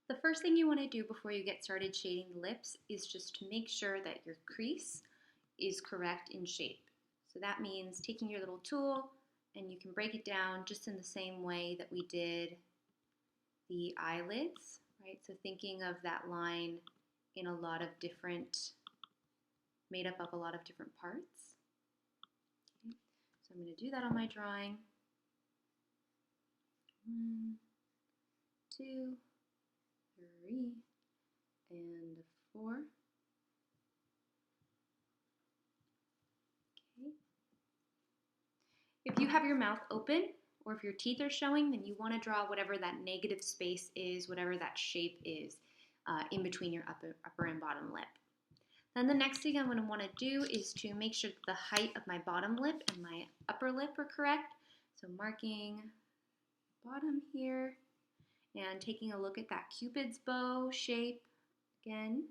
The first thing you want to do before you get started shading the lips is just to make sure that your crease is correct in shape. So that means taking your little tool and you can break it down just in the same way that we did the eyelids, right? So thinking of that line in a lot of different, made up of a lot of different parts. Okay. So I'm going to do that on my drawing. 1, 2, 3, and 4. Okay. If you have your mouth open or if your teeth are showing, then you want to draw whatever that negative space is, whatever that shape is in between your upper and bottom lip. Then the next thing I'm going to want to do is to make sure that the height of my bottom lip and my upper lip are correct. So marking bottom here and taking a look at that Cupid's bow shape again.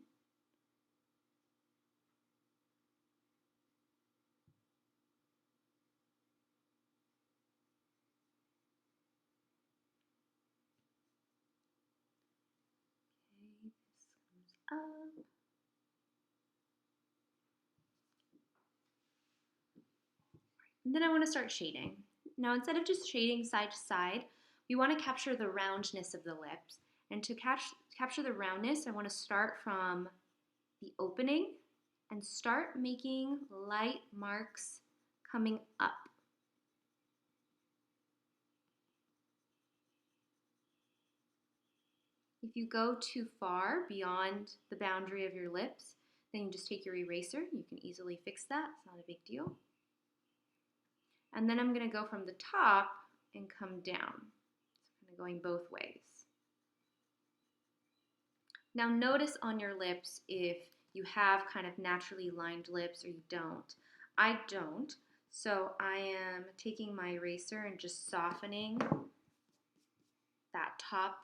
Okay, this comes up. And then I want to start shading. Now instead of just shading side to side, we want to capture the roundness of the lips. And to capture the roundness, I want to start from the opening and start making light marks coming up. If you go too far beyond the boundary of your lips, then you just take your eraser. You can easily fix that. It's not a big deal. And then I'm going to go from the top and come down. So kind of going both ways. Now notice on your lips if you have kind of naturally lined lips or you don't. I don't. So I am taking my eraser and just softening that top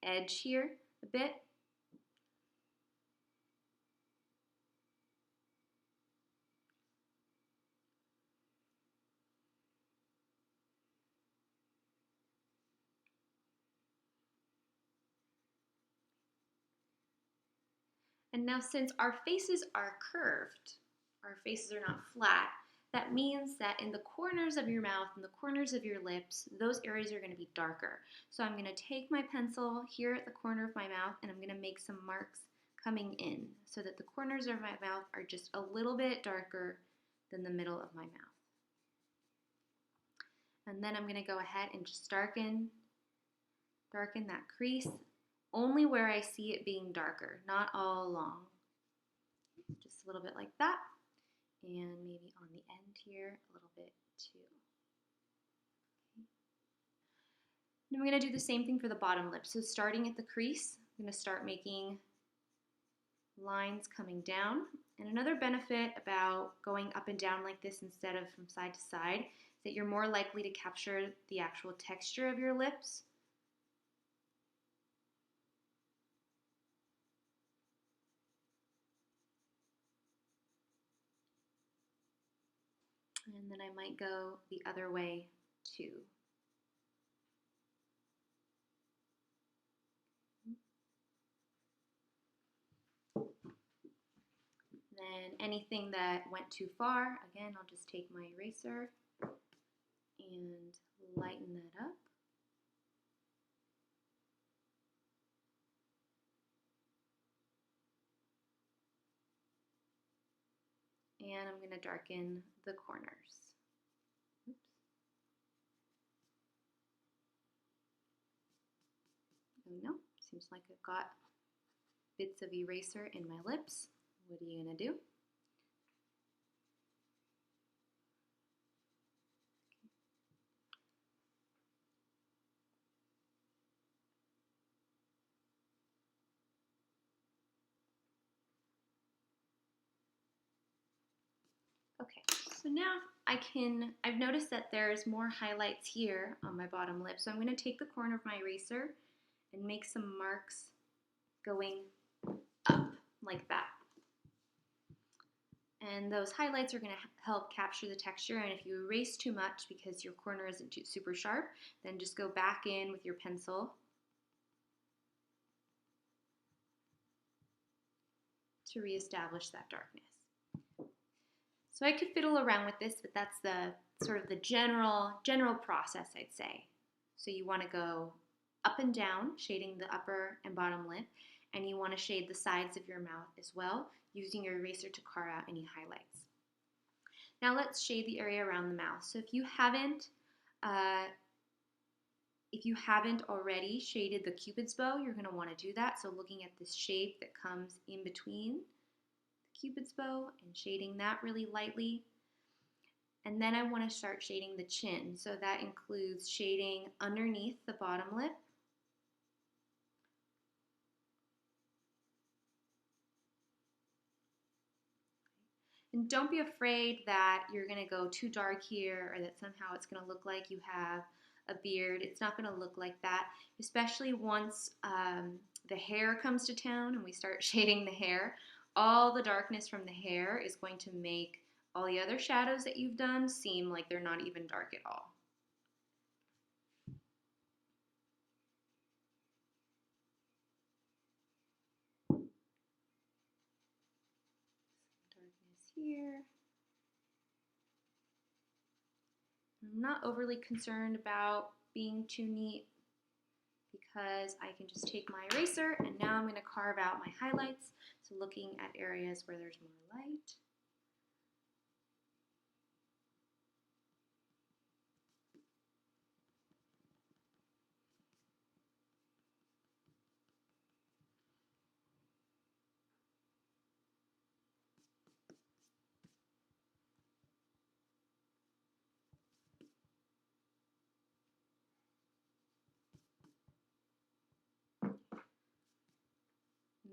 edge here a bit. And now since our faces are curved, our faces are not flat, that means that in the corners of your mouth and the corners of your lips, those areas are going to be darker. So I'm going to take my pencil here at the corner of my mouth and I'm going to make some marks coming in so that the corners of my mouth are just a little bit darker than the middle of my mouth. And then I'm going to go ahead and just darken that crease only where I see it being darker, not all along. Just a little bit like that. And maybe on the end here a little bit too. Okay. Then we're going to do the same thing for the bottom lip. So starting at the crease, I'm going to start making lines coming down. And another benefit about going up and down like this instead of from side to side is that you're more likely to capture the actual texture of your lips. And then I might go the other way too. Then anything that went too far, again, I'll just take my eraser and lighten that up. And I'm going to darken the corners. Oops. Oh no, seems like I've got bits of eraser in my lips. What are you going to do? Okay, so now I've noticed that there's more highlights here on my bottom lip, so I'm going to take the corner of my eraser and make some marks going up like that. And those highlights are going to help capture the texture, and if you erase too much because your corner isn't super sharp, then just go back in with your pencil to reestablish that darkness. So I could fiddle around with this, but that's the sort of the general process, I'd say. So you want to go up and down, shading the upper and bottom lip, and you want to shade the sides of your mouth as well, using your eraser to carve out any highlights. Now let's shade the area around the mouth. So if you haven't already shaded the Cupid's bow, you're going to want to do that. So looking at this shape that comes in between the Cupid's bow and shading that really lightly. And then I want to start shading the chin. So that includes shading underneath the bottom lip. And don't be afraid that you're going to go too dark here or that somehow it's going to look like you have a beard. It's not going to look like that, especially once the hair comes to town and we start shading the hair. All the darkness from the hair is going to make all the other shadows that you've done seem like they're not even dark at all. Darkness here. I'm not overly concerned about being too neat because I can just take my eraser and now I'm going to carve out my highlights. So looking at areas where there's more light.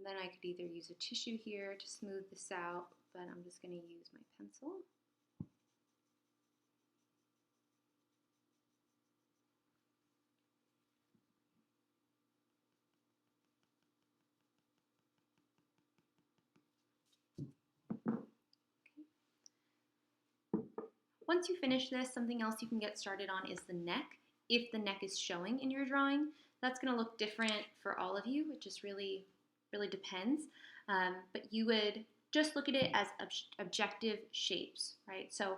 And then I could either use a tissue here to smooth this out, but I'm just going to use my pencil. Once you finish this, something else you can get started on is the neck. If the neck is showing in your drawing, that's going to look different for all of you. It just really depends. But you would just look at it as objective shapes, right? So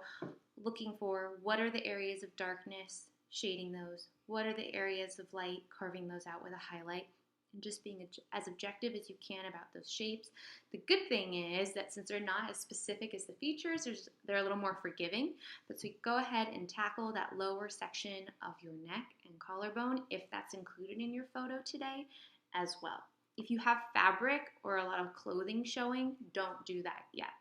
looking for what are the areas of darkness, shading those. What are the areas of light, carving those out with a highlight. And just being as objective as you can about those shapes. The good thing is that since they're not as specific as the features, they're a little more forgiving. But so you go ahead and tackle that lower section of your neck and collarbone if that's included in your photo today as well. If you have fabric or a lot of clothing showing, don't do that yet.